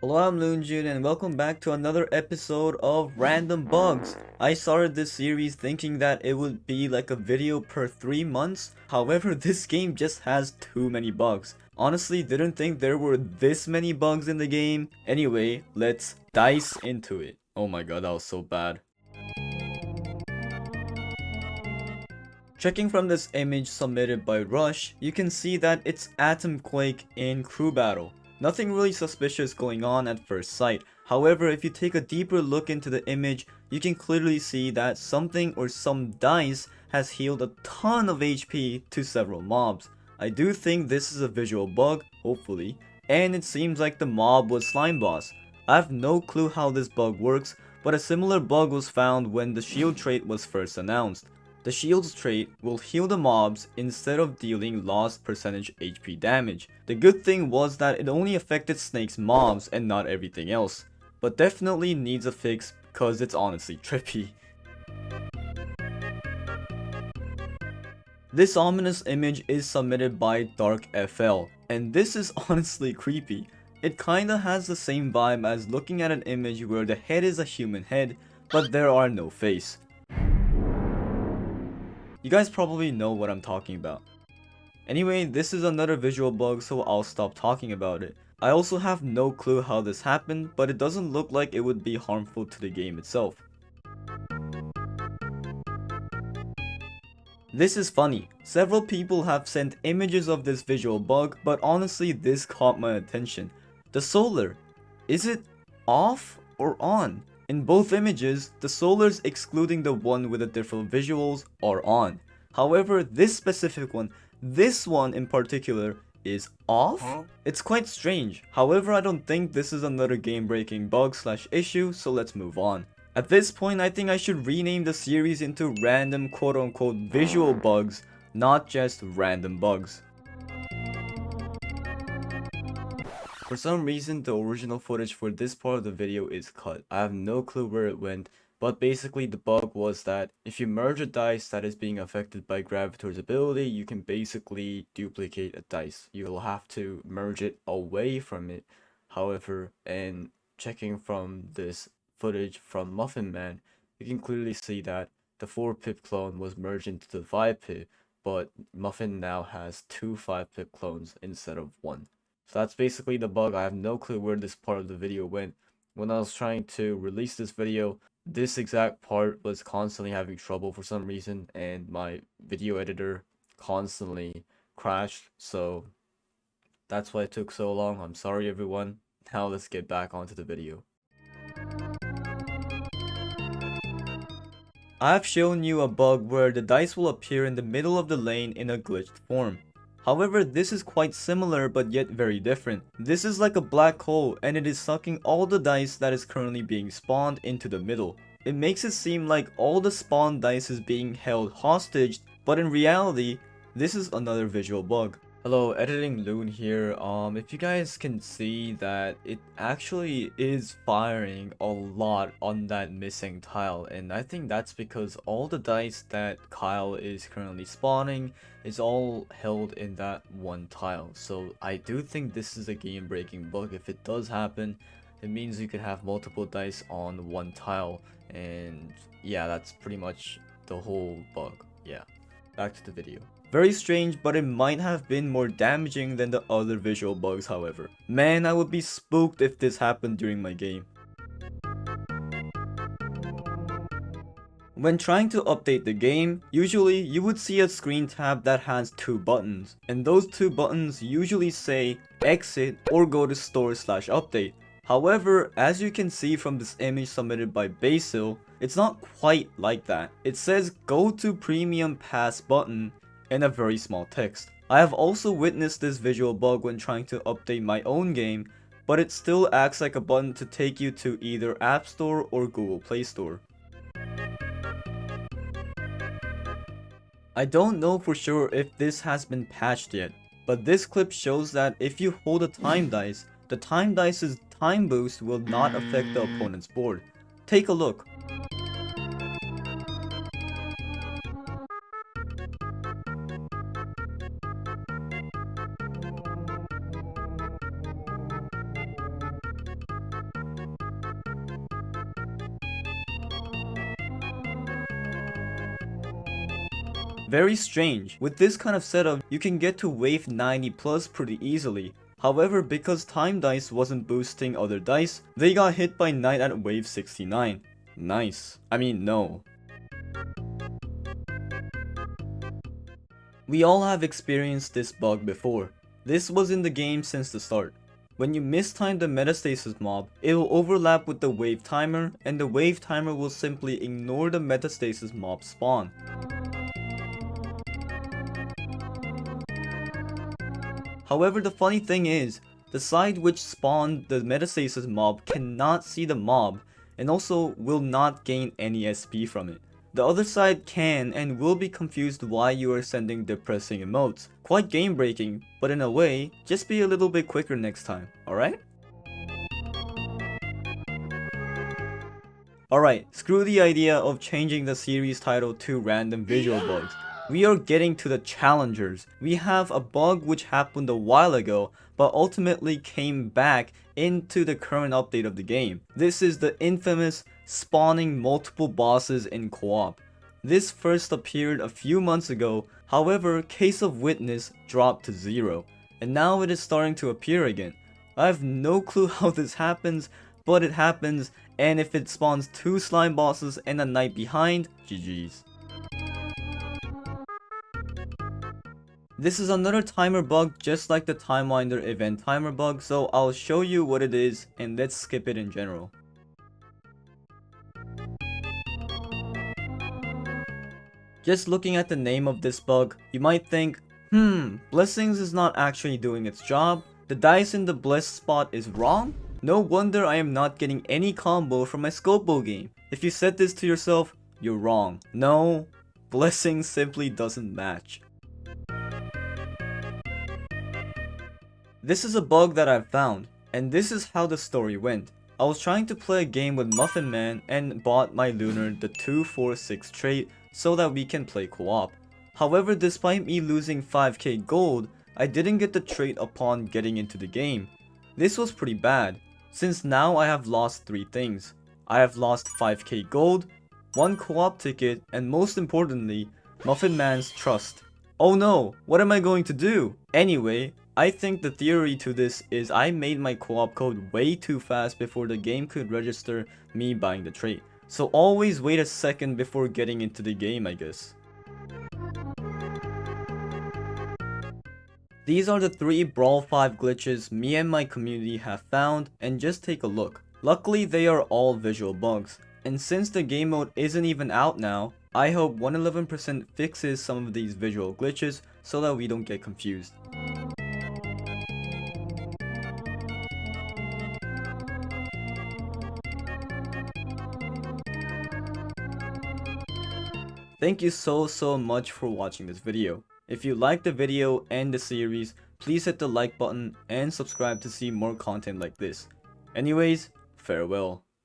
Hello, I'm LuNEJuNE and welcome back to another episode of Random Bugs. I started this series thinking that it would be like a video per 3 months. However, this game just has too many bugs. Honestly, didn't think there were this many bugs in the game. Anyway, let's dice into it. Oh my god, that was so bad. Checking from this image submitted by Rush, you can see that it's Atom Quake in Crew Battle. Nothing really suspicious going on at first sight. However, if you take a deeper look into the image, you can clearly see that something or some dice has healed a ton of HP to several mobs. I do think this is a visual bug, hopefully, and it seems like the mob was Slime Boss. I have no clue how this bug works, but a similar bug was found when the shield trait was first announced. The shield's trait will heal the mobs instead of dealing lost percentage HP damage. The good thing was that it only affected Snake's mobs and not everything else, but definitely needs a fix because it's honestly trippy. This ominous image is submitted by DarkFL, and this is honestly creepy. It kinda has the same vibe as looking at an image where the head is a human head, but there are no face. You guys probably know what I'm talking about. Anyway, this is another visual bug, so I'll stop talking about it. I also have no clue how this happened, but it doesn't look like it would be harmful to the game itself. This is funny. Several people have sent images of this visual bug, but honestly this caught my attention. The solar. Is it off or on? In both images, the solars excluding the one with the different visuals are on. However, this specific one, this one in particular, is off? It's quite strange. However, I don't think this is another game-breaking bug / issue, so let's move on. At this point, I think I should rename the series into random quote-unquote visual bugs, not just random bugs. For some reason, the original footage for this part of the video is cut. I have no clue where it went, but basically the bug was that if you merge a dice that is being affected by Gravitor's ability, you can basically duplicate a dice. You'll have to merge it away from it. However, and checking from this footage from Muffin Man, you can clearly see that the 4-pip clone was merged into the 5-pip, but Muffin now has 2 5-pip clones instead of 1. So that's basically the bug. I have no clue where this part of the video went. When I was trying to release this video, this exact part was constantly having trouble for some reason, and my video editor constantly crashed, so that's why it took so long. I'm sorry everyone. Now let's get back onto the video. I've shown you a bug where the dice will appear in the middle of the lane in a glitched form. However, this is quite similar but yet very different. This is like a black hole and it is sucking all the dice that is currently being spawned into the middle. It makes it seem like all the spawned dice is being held hostage, but in reality, this is another visual bug. Hello, Editing Loon here. If you guys can see that it actually is firing a lot on that missing tile, and I think that's because all the dice that Kyle is currently spawning is all held in that one tile. So I do think this is a game-breaking bug. If it does happen, it means you can have multiple dice on one tile, and yeah, that's pretty much the whole bug. Yeah, back to the video. Very strange, but it might have been more damaging than the other visual bugs, however. Man, I would be spooked if this happened during my game. When trying to update the game, usually you would see a screen tab that has 2 buttons, and those 2 buttons usually say exit or go to store/update. However, as you can see from this image submitted by Basil, it's not quite like that. It says go to premium pass button and a very small text. I have also witnessed this visual bug when trying to update my own game, but it still acts like a button to take you to either App Store or Google Play Store. I don't know for sure if this has been patched yet, but this clip shows that if you hold a time dice, the time dice's time boost will not affect the opponent's board. Take a look. Very strange. With this kind of setup, you can get to wave 90 plus pretty easily. However, because time dice wasn't boosting other dice, they got hit by night at wave 69. Nice. I mean, no. We all have experienced this bug before. This was in the game since the start. When you mistime the metastasis mob, it will overlap with the wave timer, and the wave timer will simply ignore the metastasis mob spawn. However, the funny thing is, the side which spawned the metastasis mob cannot see the mob, and also will not gain any SP from it. The other side can and will be confused why you are sending depressing emotes. Quite game breaking, but in a way, just be a little bit quicker next time, alright? Alright, screw the idea of changing the series title to random visual bugs. We are getting to the challengers. We have a bug which happened a while ago, but ultimately came back into the current update of the game. This is the infamous spawning multiple bosses in co-op. This first appeared a few months ago, however, Case of Witness dropped to 0, and now it is starting to appear again. I have no clue how this happens, but it happens, and if it spawns 2 slime bosses and a knight behind, GG's. This is another timer bug just like the Timewinder event timer bug, so I'll show you what it is and let's skip it in general. Just looking at the name of this bug, you might think, Blessings is not actually doing its job, the dice in the blessed spot is wrong? No wonder I am not getting any combo from my Scopo game. If you said this to yourself, you're wrong. No, Blessings simply doesn't match. This is a bug that I've found, and this is how the story went. I was trying to play a game with Muffin Man and bought my Lunar the 246 trait so that we can play co-op. However, despite me losing 5k gold, I didn't get the trait upon getting into the game. This was pretty bad, since now I have lost 3 things. I have lost 5k gold, 1 co-op ticket, and most importantly, Muffin Man's trust. Oh no, what am I going to do? Anyway, I think the theory to this is I made my co-op code way too fast before the game could register me buying the trait. So always wait a second before getting into the game, I guess. These are the 3 Brawl 5 glitches me and my community have found, and just take a look. Luckily they are all visual bugs, and since the game mode isn't even out now, I hope 111% fixes some of these visual glitches so that we don't get confused. Thank you so much for watching this video. If you liked the video and the series, please hit the like button and subscribe to see more content like this. Anyways, farewell.